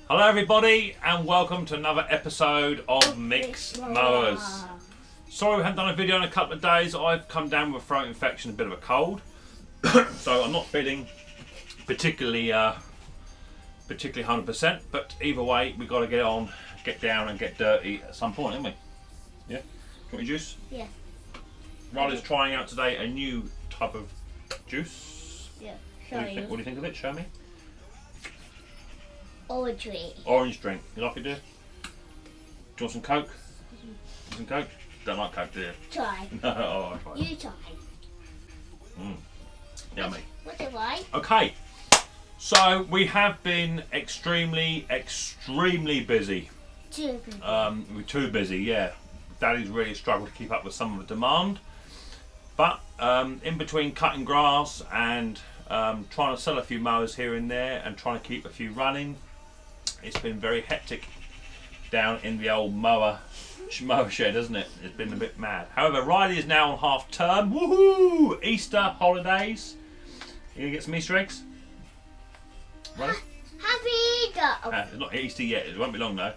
Hello everybody and welcome to another episode of Micks Mowers. Sorry we haven't done a video in a couple of days. I've come down with a throat infection, a bit of a cold. So I'm not feeling particularly 100%, but either way we've got to get down and get dirty at some point, haven't we? Yeah? Do you want your juice? Yeah. Riley's trying out today a new type of juice. Yeah. What do you think of it? Show me. Orange drink. Orange drink. You like it, dear? Do you want some Coke? Some Coke? Don't like Coke, do you? Try. No, I'll try. You try. Yummy. What's it like? Okay, so we have been extremely busy. Too good. We're too busy, yeah. Daddy's really struggled to keep up with some of the demand. But in between cutting grass and trying to sell a few mowers here and there and trying to keep a few running, it's been very hectic down in the old mower shed, hasn't it? It's been a bit mad. However, Riley is now on half term. Woohoo! Easter holidays. You gonna get some Easter eggs? Riley? Happy Easter! Oh. It's not Easter yet. It won't be long though.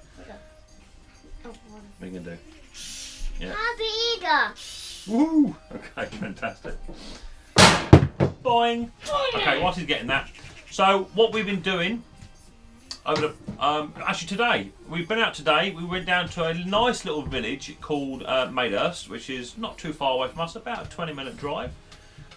Oh, What are you gonna do? Yeah. Happy Easter! Woo! Okay, fantastic. Boing. Okay, whilst he's getting that. So what we've been doing over the actually today, we've been out today. We went down to a nice little village called Madehurst, which is not too far away from us, about a 20-minute drive.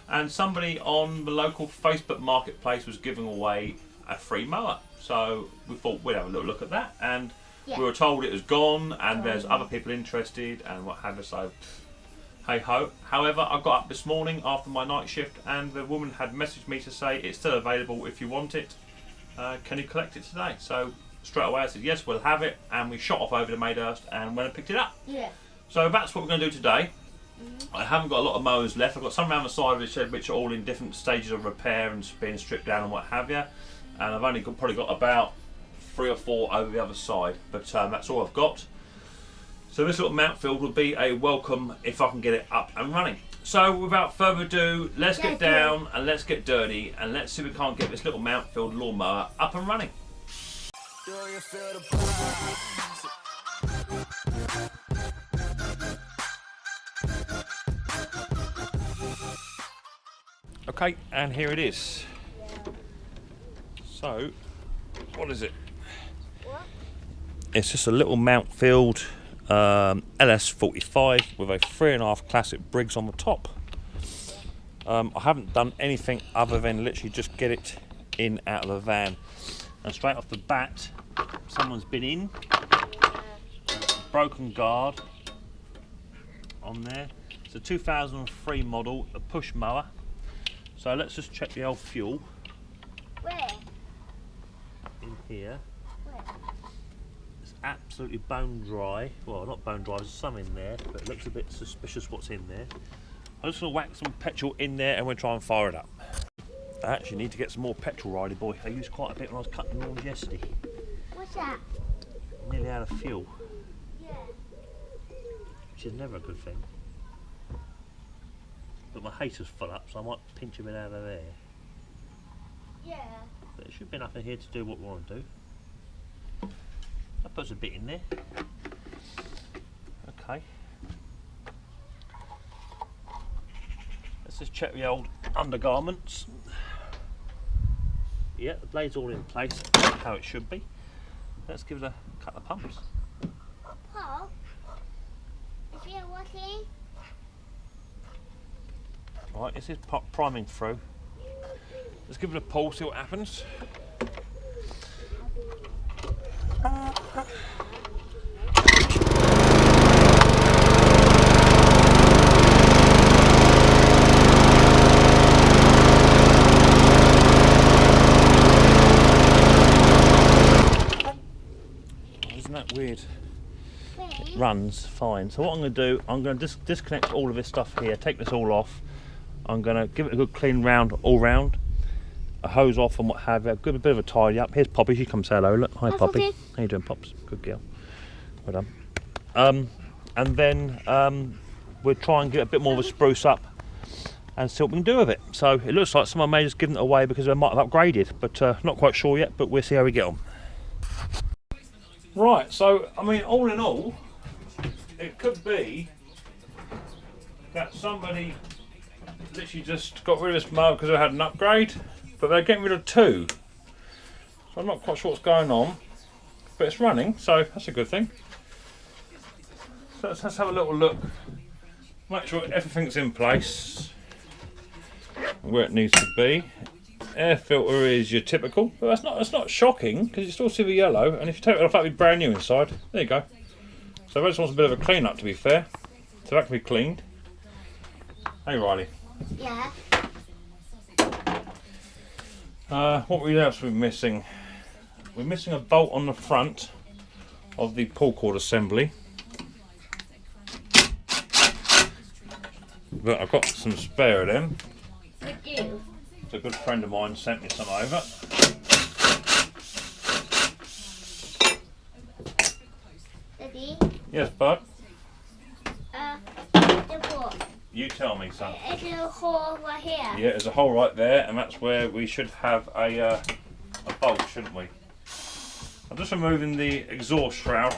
And somebody on the local Facebook marketplace was giving away a free mower. So we thought we'd have a little look at that, and we were told it was gone, and there's other people interested, and what have you. So hey ho. However, I got up this morning after my night shift, and the woman had messaged me to say it's still available if you want it. Can you collect it today? So straight away I said yes, we'll have it, and we shot off over to Madehurst and went and picked it up. Yeah. So that's what we're going to do today. I haven't got a lot of mowers left. I've got some around the side of the shed which are all in different stages of repair and being stripped down and what have you. And I've only probably got about 3 or 4 over the other side, but that's all I've got. So this little mount field will be a welcome if I can get it up and running. So without further ado, let's get down and let's get dirty and let's see if we can't get this little mount field lawnmower up and running. Okay, and here it is. So, what is it? What? It's just a little mount field LS45 with a 3.5 classic Briggs on the top. I haven't done anything other than literally just get it in out of the van. And straight off the bat, someone's been in. Broken guard on there. It's a 2003 model, a push mower. So let's just check the old fuel. Where? In here. Where? It's absolutely bone dry. Well, not bone dry, there's some in there, but it looks a bit suspicious what's in there. I'm just going to whack some petrol in there and we'll try and fire it up. I actually need to get some more petrol, Riley boy. I used quite a bit when I was cutting lawns yesterday. What's that? I'm nearly out of fuel. Yeah. Which is never a good thing. But my heater's full up, so I might pinch a bit out of there. Yeah. But there should be enough in here to do what we want to do. That puts a bit in there. Okay. Let's just check the old undergarments. Yeah, the blade's all in place, how it should be. Let's give it a couple of pumps. Paul? Is it working? Right, this is priming through. Let's give it a pull, see what happens. Isn't that weird? It runs fine. So what I'm going to do, I'm going to disconnect all of this stuff here, take this all off. I'm going to give it a good clean round all round, a hose off and what have you, give it a bit of a tidy up. Here's Poppy, she comes say hello, look. Hi Poppy. Okay. How you doing, Pops? Good girl. Well done. And then we'll try and get a bit more of a spruce up and see what we can do with it. So it looks like someone may have just given it away because they might have upgraded, but not quite sure yet, but we'll see how we get on. Right, so I mean, all in all, it could be that somebody literally just got rid of this mower because they had an upgrade, but they're getting rid of two. So I'm not quite sure what's going on, but it's running, so that's a good thing. So let's have a little look, make sure everything's in place where it needs to be. Air filter is your typical, but that's not shocking because you still see the yellow, and if you take it off, that'll be brand new inside. There you go. So that just wants a bit of a clean up, to be fair. So that can be cleaned. Hey Riley. Yeah. What else are we missing? We're missing a bolt on the front of the pull cord assembly. But I've got some spare of them. You do. A good friend of mine sent me some over. Daddy. Yes, bud. The hole. You tell me, son. It's a hole right here. Yeah, there's a hole right there, and that's where we should have a bolt, shouldn't we? I'm just removing the exhaust shroud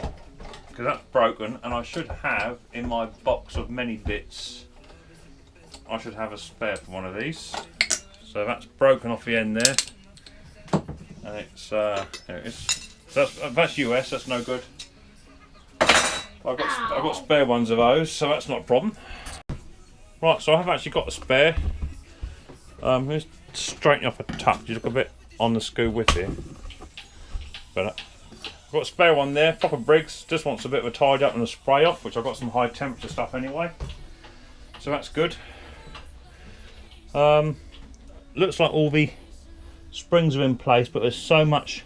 because that's broken, and I should have in my box of many bits. I should have a spare for one of these. So that's broken off the end there, and it's there it is. So that's US. That's no good. I've got spare ones of those, so that's not a problem. Right, so I have actually got a spare. Let's straighten up a touch. You look a bit on the screw with here, but I've got a spare one there. Proper Briggs. Just wants a bit of a tidy up and a spray off, which I've got some high temperature stuff anyway. So that's good. Looks like all the springs are in place, but there's so much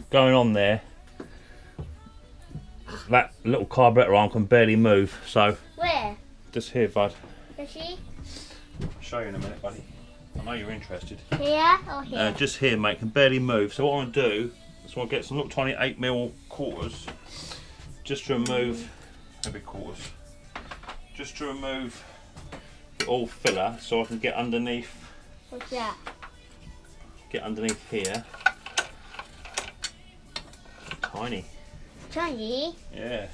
going on there. That little carburetor arm can barely move. So Where? just here, bud. Does she? I'll show you in a minute, buddy. I know you're interested. Here or here? Just here, mate. Can barely move. So what I'm gonna do is I'll get some little tiny 8mm quarters, just to remove maybe quarters, just to remove the oil filler, so I can get underneath. What's that? Get underneath here. Tiny. Tiny? Yeah.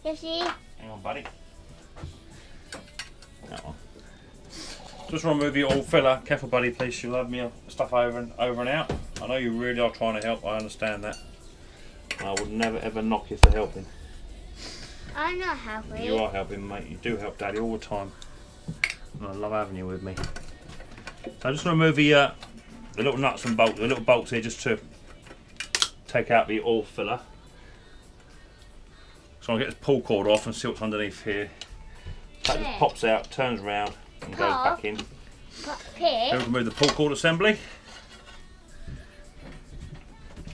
Does she? Hang on, buddy. That one. Just remove your oil filler. Careful, buddy, please. You'll have me stuff over and out. I know you really are trying to help. I understand that. I would never ever knock you for helping. I'm not helping. You are helping, mate. You do help Daddy all the time. And I love having you with me. So I just want to remove the little nuts and bolts, the little bolts here, just to take out the oil filler. So I'll get this pull cord off and see what's underneath here. That just pops out, turns around, and goes back in. Then we remove the pull cord assembly.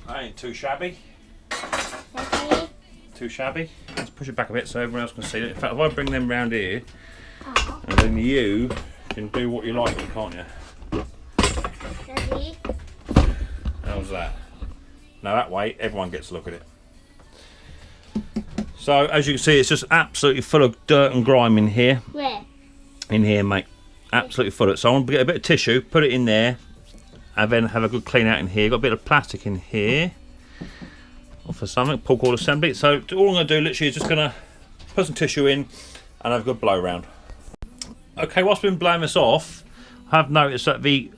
That ain't too shabby. Too shabby. Let's push it back a bit so everyone else can see it. In fact, if I bring them round here, and then you can do what you like, can't you? Daddy? How's that? Now that way, everyone gets a look at it. So as you can see, it's just absolutely full of dirt and grime in here. Where? In here, mate. Absolutely full of it. So I want to get a bit of tissue, put it in there, and then have a good clean out in here. Got a bit of plastic in here. Or for something, pull cord assembly. So all I'm going to do literally is just going to put some tissue in and have a good blow round. Okay, whilst I've been blowing this off, I've noticed that the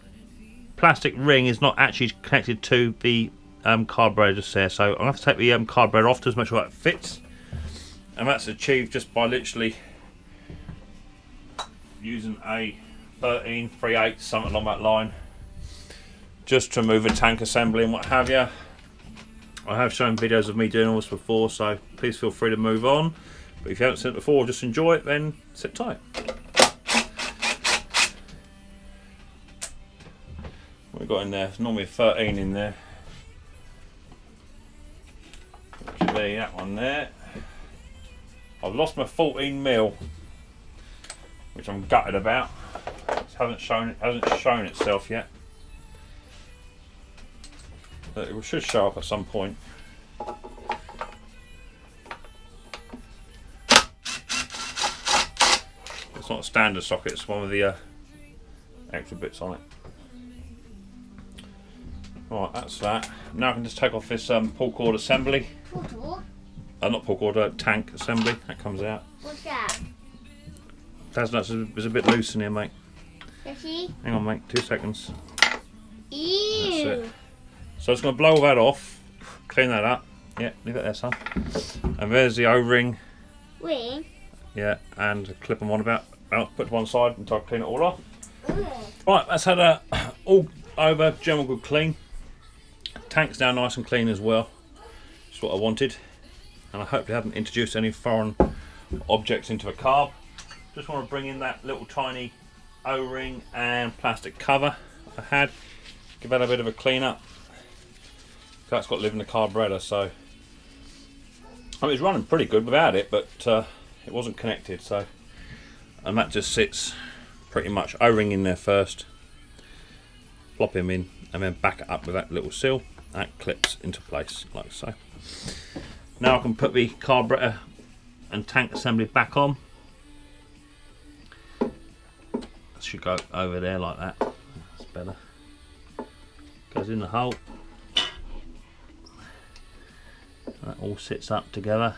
plastic ring is not actually connected to the carburetor just there. So I'm going to have to take the carburetor off to make sure that fits. And that's achieved just by literally using a 13/3/8, something along that line, just to remove a tank assembly and what have you. I have shown videos of me doing all this before, so please feel free to move on. But if you haven't seen it before, just enjoy it, then sit tight. What we got in there? There's normally a 13 in there. There, that one there. I've lost my 14mm, which I'm gutted about. It hasn't shown itself yet, but it should show up at some point. It's not a standard socket; it's one of the extra bits on it. Right, that's that. Now I can just take off this pull cord assembly. Not pull cord, tank assembly. That comes out. What's that? There's a bit loose in here, mate. Jesse? Hang on, mate. 2 seconds. Ew. That's it. So I'm just going to blow that off, clean that up. Yeah, leave it there, son. And there's the O-ring. Ring? Yeah, and a clip I'm on about. I'll put to one side until I clean it all off. Ooh. Right, that's had a all over, general good clean. Tank's now nice and clean as well. That's what I wanted. And I hope they haven't introduced any foreign objects into the carb. Just want to bring in that little tiny O-ring and plastic cover I had. Give that a bit of a clean up. That's got to live in the carburetor, so I mean, it's running pretty good without it, but it wasn't connected, so, and that just sits pretty much O-ring in there first, plop him in, and then back it up with that little seal. That clips into place like so. Now I can put the carburetor and tank assembly back on. That should go over there like that. That's better. Goes in the hole. That all sits up together.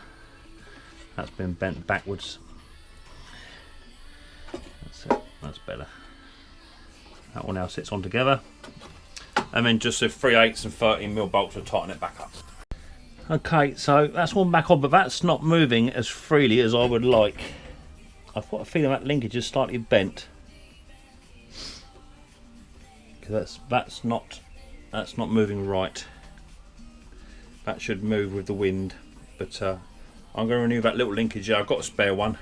That's been bent backwards. That's it. That's better. That one now sits on together. And then just the 3/8 and 13mm bolts will tighten it back up. Okay, so that's one back on, but that's not moving as freely as I would like. I've got a feeling that linkage is slightly bent. Because that's not moving right. That should move with the wind, but I'm going to renew that little linkage. I've got a spare one.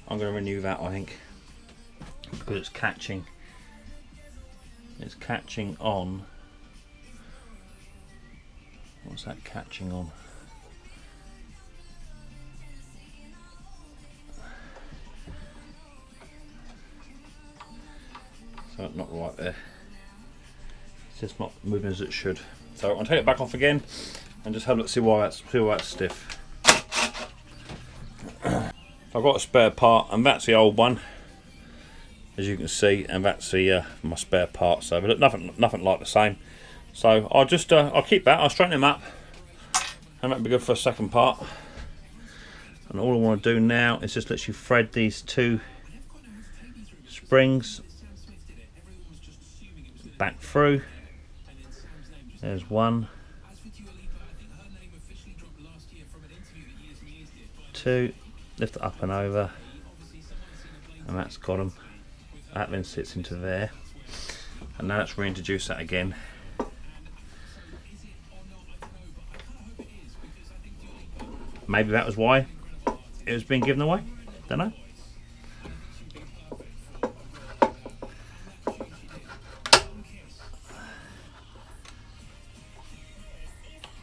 I'm going to renew that, I think, because it's catching. It's catching on. What's that catching on? So not right there. It's just not moving as it should. So I'll take it back off again and just have a look, see why that's stiff. I've got a spare part, and that's the old one, as you can see, and that's the my spare part. So but look, nothing like the same. So I'll just I'll keep that. I'll straighten them up, and that'll be good for a second part. And all I want to do now is just literally thread these 2 springs back through. There's one, 2, lift it up and over, and that's got them. That then sits into there, and now let's reintroduce that again. Maybe that was why it was being given away, don't know.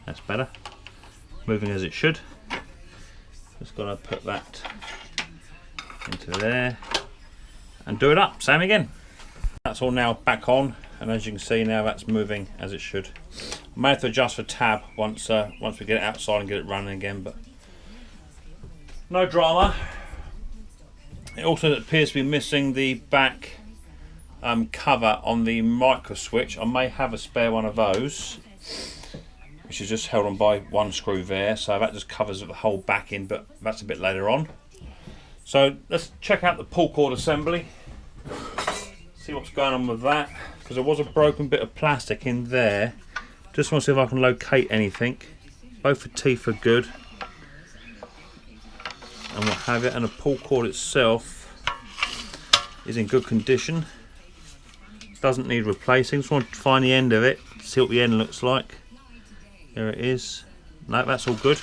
That's better, moving as it should. Just got to put that into there and do it up, same again. That's all now back on, and as you can see now that's moving as it should. I may have to adjust the tab once we get it outside and get it running again, but no drama. It also appears to be missing the back cover on the micro switch. I may have a spare one of those, which is just held on by one screw there, so that just covers the whole back in, but that's a bit later on. So let's check out the pull cord assembly, see what's going on with that, because there was a broken bit of plastic in there. Just want to see if I can locate anything. Both the teeth are good and what have you, and the pull cord itself is in good condition, doesn't need replacing. Just want to find the end of it, see what the end looks like. There it is. No, that's all good.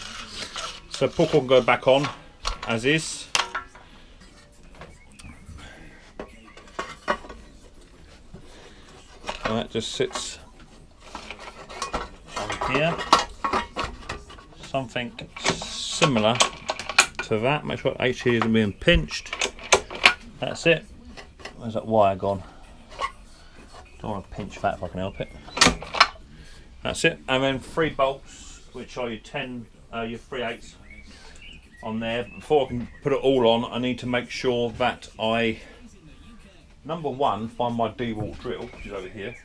So pull cord can go back on as is. And that just sits on here. Something similar to that. Make sure HT isn't being pinched. That's it. Where's that wire gone? Don't want to pinch that if I can help it. That's it, and then 3 bolts, which are your 3/8 on there. Before I can put it all on, I need to make sure that I, number one, find my D-wall drill, which is over here,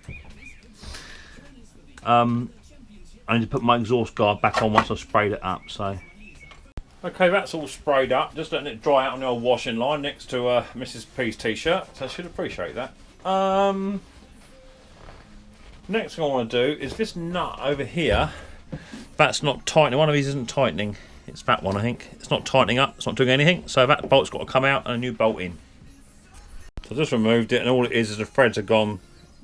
I need to put my exhaust guard back on once I've sprayed it up. So, okay, that's all sprayed up. Just letting it dry out on the old washing line next to Mrs. P's t-shirt. So I should appreciate that. Next thing I want to do is this nut over here. That's not tightening. One of these isn't tightening. It's that one, I think. It's not tightening up. It's not doing anything. So that bolt's got to come out and a new bolt in. So I just removed it, and all it is the threads are gone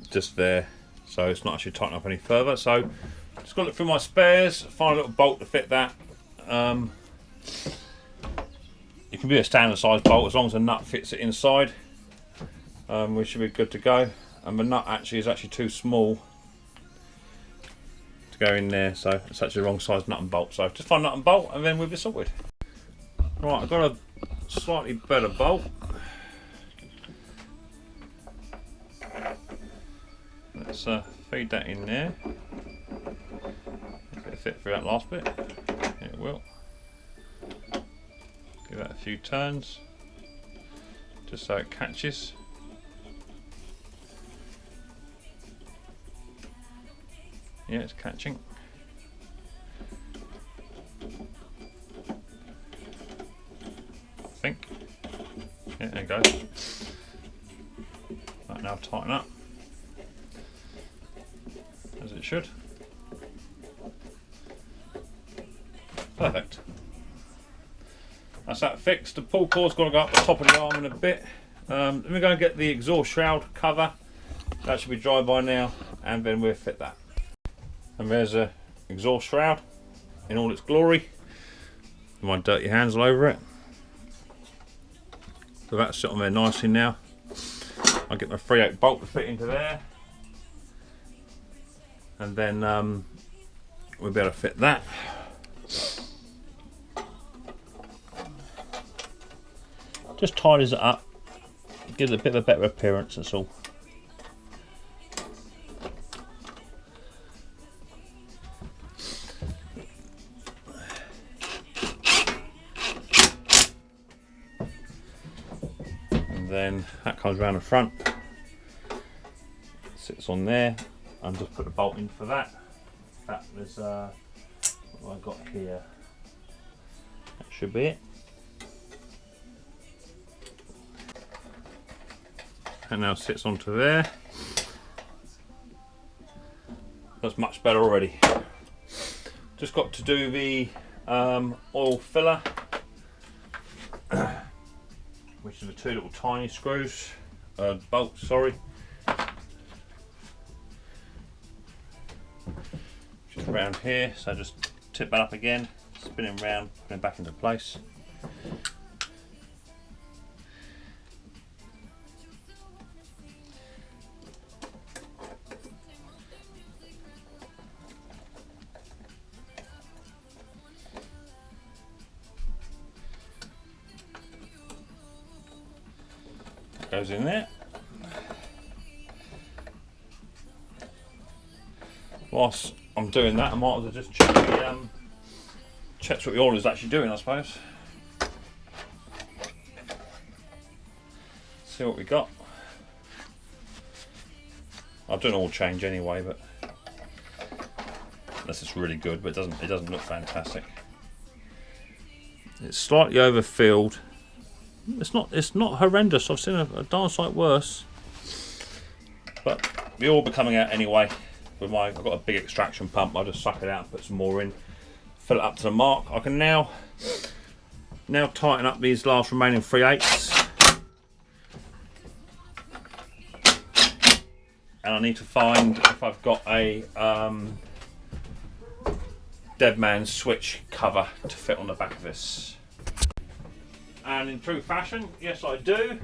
just there. So it's not actually tightened up any further. So just got to look through my spares, find a little bolt to fit that. It can be a standard size bolt as long as the nut fits it inside. We should be good to go. And the nut actually is actually too small to go in there, so it's actually the wrong size nut and bolt. So just find nut and bolt, and then we'll be sorted. Right, I've got a slightly better bolt. Let's feed that in there. If it fit through that last bit, it will. Give that a few turns, just so it catches. Yeah, it's catching. I think. Yeah, there it goes. Right, now tighten up. As it should. Perfect. That's that fixed. The pull cord's got to go up the top of the arm in a bit. Let me go and get the exhaust shroud cover. That should be dry by now, and then we'll fit that. And there's a exhaust shroud in all its glory. My dirty hands all over it. So that's sit on there nicely now. I'll get my 3/8 bolt to fit into there. And then we'll be able to fit that. Just tidies it up. Gives it a bit of a better appearance, that's all. Then that comes around the front, sits on there, and just put the bolt in for that. That was what have I got here. That should be it. And now sits onto there. That's much better already. Just got to do the oil filler, which are the two little tiny screws, bolts, sorry. Just around here, so just tip that up again, spinning around, putting it back into place. Goes in there. Whilst I'm doing that, I might as well just check what the oil is actually doing, I suppose. See what we got. I've done an oil change anyway, but unless it's really good, but it doesn't look fantastic. It's slightly overfilled. It's not horrendous. I've seen a darn sight worse. But the oil will be coming out anyway. I've got a big extraction pump. I'll just suck it out and put some more in. Fill it up to the mark. I can now tighten up these last remaining 3/8. And I need to find if I've got a dead man switch cover to fit on the back of this. And in true fashion, yes I do.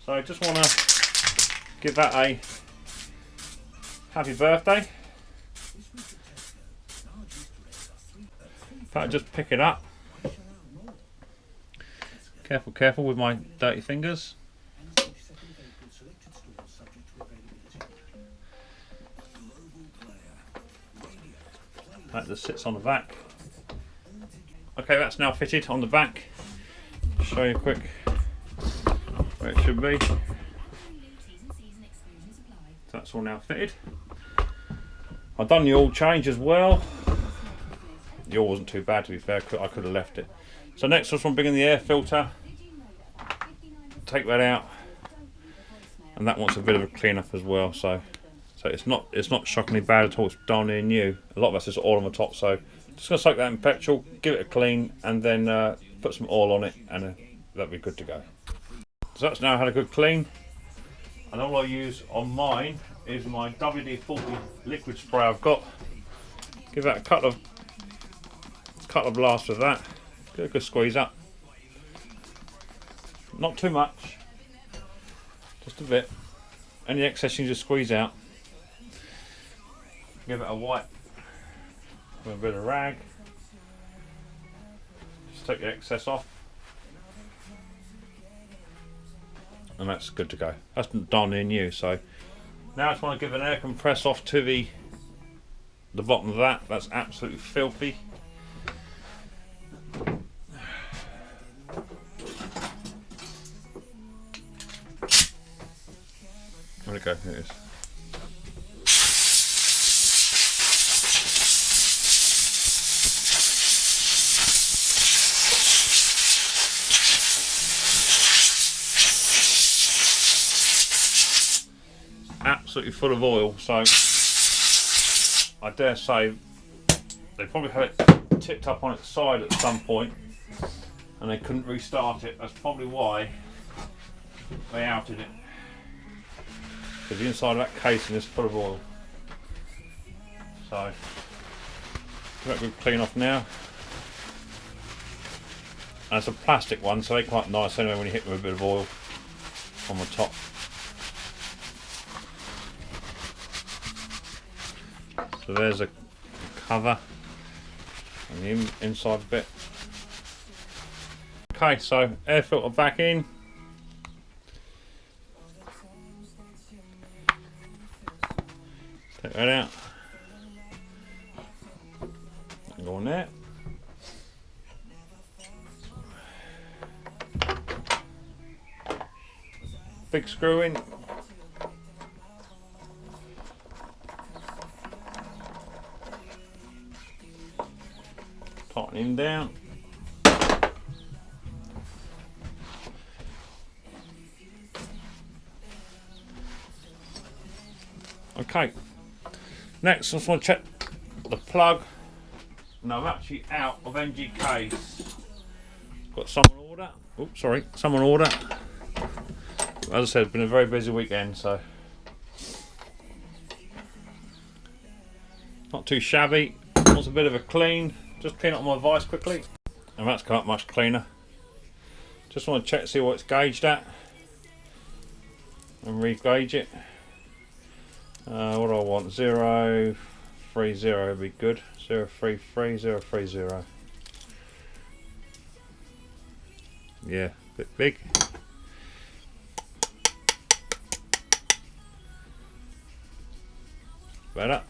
So I just want to give that a happy birthday. In fact, just pick it up. Careful, careful with my dirty fingers. That just sits on the back. Okay, that's now fitted on the back. Show you quick where it should be. So that's all now fitted. I've done the oil change as well. The oil wasn't too bad, to be fair. I could have left it. So next, I just want to bring in the air filter. Take that out, and that wants a bit of a clean up as well. So it's not shockingly bad at all. It's darn near new. A lot of us is oil on the top, so just gonna soak that in petrol, give it a clean, and then put some oil on it, and that'll be good to go. So that's now had a good clean, and all I use on mine is my WD-40 liquid spray I've got. Give that a couple of blasts with that. Get a good squeeze up. Not too much, just a bit. Any excess you just squeeze out. Give it a wipe with a bit of rag. Just take the excess off. And that's good to go. That's darn near new. So now I just want to give an air compress off to the bottom of that. That's absolutely filthy. Where'd it go? Here it is. Absolutely full of oil, so I dare say they probably had it tipped up on its side at some point and they couldn't restart it. That's probably why they outed it, because the inside of that casing is full of oil. So give that a good clean off now. And it's a plastic one, so they're quite nice anyway when you hit them with a bit of oil on the top. So there's a cover and the inside bit. Okay, so air filter back in. Take that out. Go on there. Big screw in. Tighten him down. Okay, next I just want to check the plug. Now I'm actually out of NGKs. Got some on order. Oops, sorry, some on order. As I said, it's been a very busy weekend, so not too shabby. Wants a bit of a clean. Just clean up my vise quickly, and that's come up much cleaner. Just want to check to see what it's gauged at and re-gauge it. What do I want? 030 would be good. 033, 030. Yeah, a bit big. Better.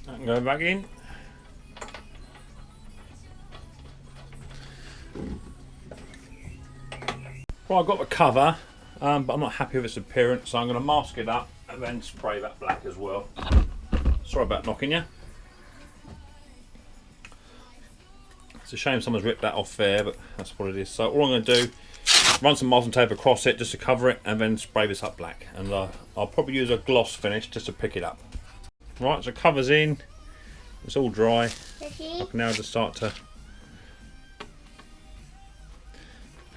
And go back in. Well, I've got the cover, but I'm not happy with its appearance, so I'm going to mask it up and then spray that black as well. Sorry about knocking you. It's a shame someone's ripped that off there, but that's what it is. So all I'm going to do, run some masking tape across it just to cover it, and then spray this up black. And I'll probably use a gloss finish just to pick it up. Right, so cover's in. It's all dry. I can now just start to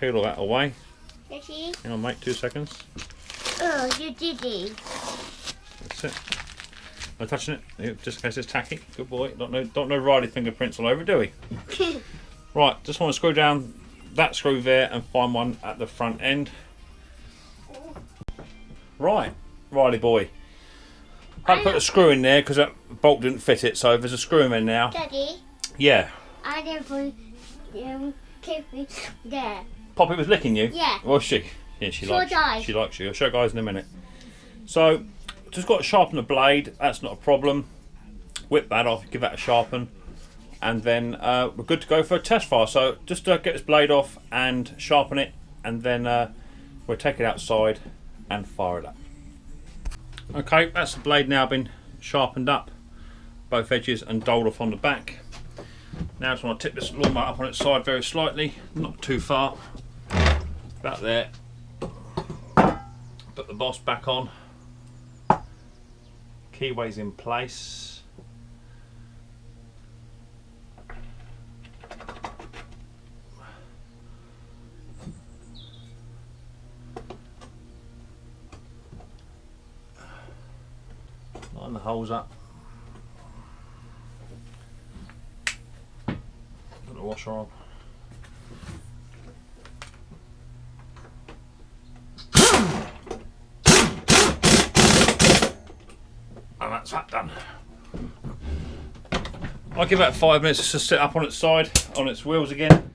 peel all that away. Hang on, mate, 2 seconds. Oh, you did it. That's it. No touching it, just in case it's tacky. Good boy. Don't know Riley fingerprints all over, do we? Right, just want to screw down that screw there and find one at the front end. Right, Riley boy. I had to put a screw in there because that bolt didn't fit it, so there's a screw in there now. Daddy? Yeah. I didn't put Kippy there. Poppy was licking you? Yeah. Was she? Yeah, she likes you. Guys. She likes you. I'll show you guys in a minute. So, just got to sharpen the blade. That's not a problem. Whip that off, give that a sharpen, and then we're good to go for a test fire. So, just get this blade off and sharpen it, and then we'll take it outside and fire it up. Okay, that's the blade now been sharpened up, both edges, and doled off on the back. Now I just want to tip this lawnmower up on its side very slightly, not too far, about there. Put the boss back on, keyways in place. Line the holes up. Put the washer on. And that's that done. I'll give it 5 minutes to sit up on its side, on its wheels again.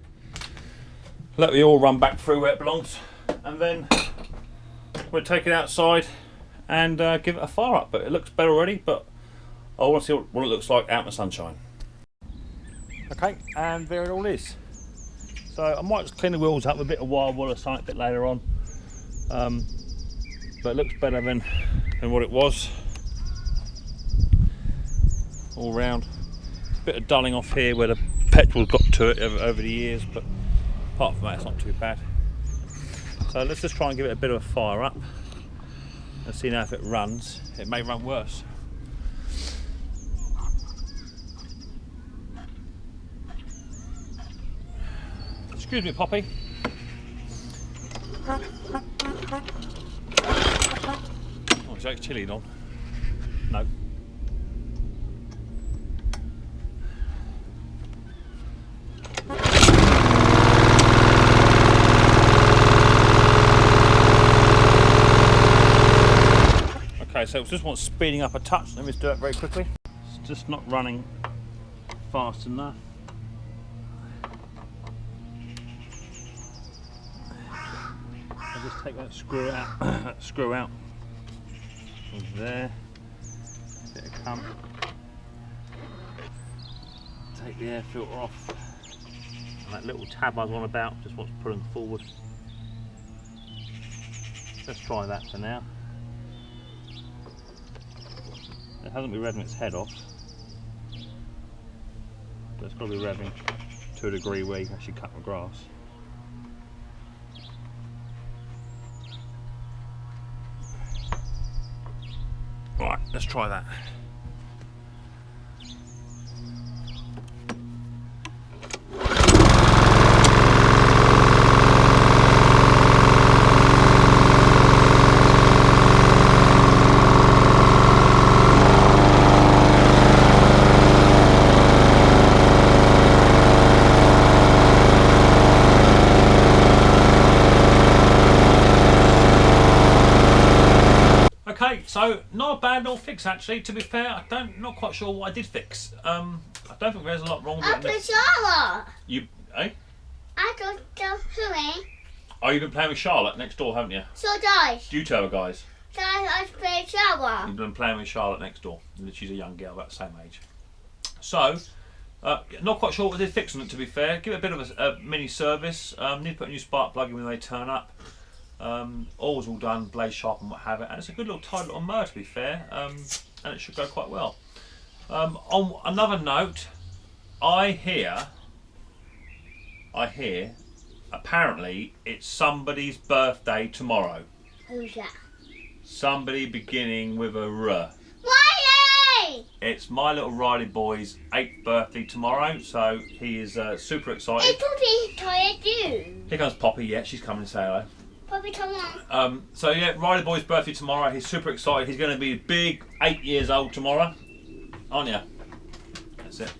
Let the oil run back through where it belongs, and then we'll take it outside and give it a fire up. But it looks better already, but I want to see what it looks like out in the sunshine. Okay, and there it all is. So I might just clean the wheels up with a bit of wild wool or something a bit later on. But it looks better than what it was. All round. Bit of dulling off here where the petrol's got to it over the years, but apart from that it's not too bad. So let's just try and give it a bit of a fire up and see now if it runs. It may run worse. Excuse me, Poppy. Oh, Jake's chilling on. No. Okay, so it just wants speeding up a touch. Let me just do it very quickly. It's just not running fast enough. I'll just take that screw out. That screw out. From there. Bit of cum. Take the air filter off. And that little tab I was on about just wants pulling forward. Let's try that for now. It hasn't been revving its head off, but it's got to be revving to a degree where you can actually cut the grass. Right, let's try that. Okay, so not a bad little fix actually. To be fair, not quite sure what I did fix. I don't think there's a lot wrong with it. I Charlotte. You, eh? I don't know who. Oh, you've been playing with Charlotte next door, haven't you? So guys. Do you tell her, guys? I play Charlotte. You've been playing with Charlotte next door. She's a young girl, about the same age. So, not quite sure what I did fix on it, to be fair. Give it a bit of a mini service. Need to put a new spark plug in when they turn up. All's all done, blade sharp and what have it, and it's a good little tight little mower, to be fair, and it should go quite well. On another note, I hear apparently it's somebody's birthday tomorrow. Who's that? Somebody beginning with a R. Riley! It's my little Riley boy's 8th birthday tomorrow, so he is super excited. Hey, Poppy, tired too. Here comes Poppy, yeah, she's coming to say hello. Poppy, come on. So yeah, Riley boy's birthday tomorrow. He's super excited. He's going to be big, 8 years old tomorrow, aren't you? That's it.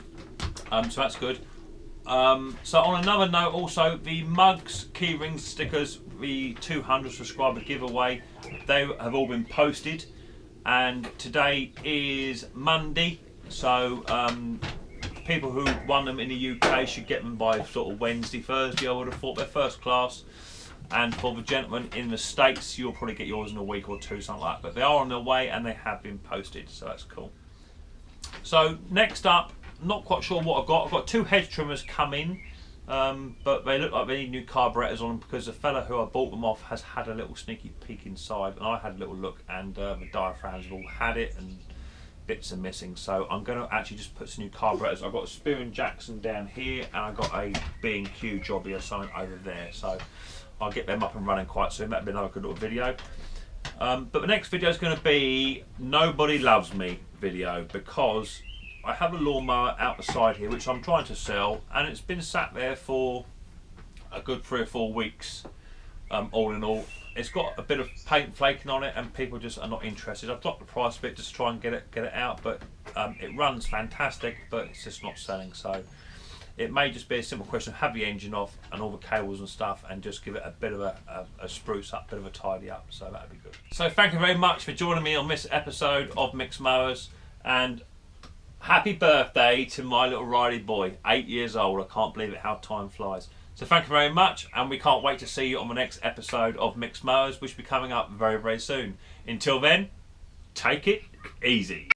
So that's good. So on another note, also the mugs, key rings, stickers, the 200 subscriber giveaway, they have all been posted, and today is Monday. So people who won them in the UK should get them by sort of Wednesday, Thursday. I would have thought they're first class. And for the gentlemen in the States, you'll probably get yours in a week or two, something like that. But they are on their way and they have been posted, so that's cool. So next up, not quite sure what I've got. I've got 2 hedge trimmers coming. but they look like they need new carburetors on them because the fella who I bought them off has had a little sneaky peek inside, and I had a little look, and the diaphragms have all had it and bits are missing. So I'm going to actually just put some new carburetors. I've got a Spear & Jackson down here, and I've got a B&Q jobby or something over there. So I'll get them up and running quite soon. That'll be another good little video. But the next video is going to be Nobody Loves Me video, because I have a lawnmower out the side here which I'm trying to sell, and it's been sat there for a good 3 or 4 weeks. All in all, it's got a bit of paint flaking on it, and people just are not interested. I've dropped the price a bit just to try and get it out, but it runs fantastic, but it's just not selling. So it may just be a simple question of have the engine off and all the cables and stuff, and just give it a bit of a spruce up, bit of a tidy up. So that'd be good. So thank you very much for joining me on this episode of Micks Mowers, and happy birthday to my little Riley boy, 8 years old. I can't believe it, how time flies. So thank you very much, and we can't wait to see you on the next episode of Micks Mowers, which will be coming up very, very soon. Until then, take it easy.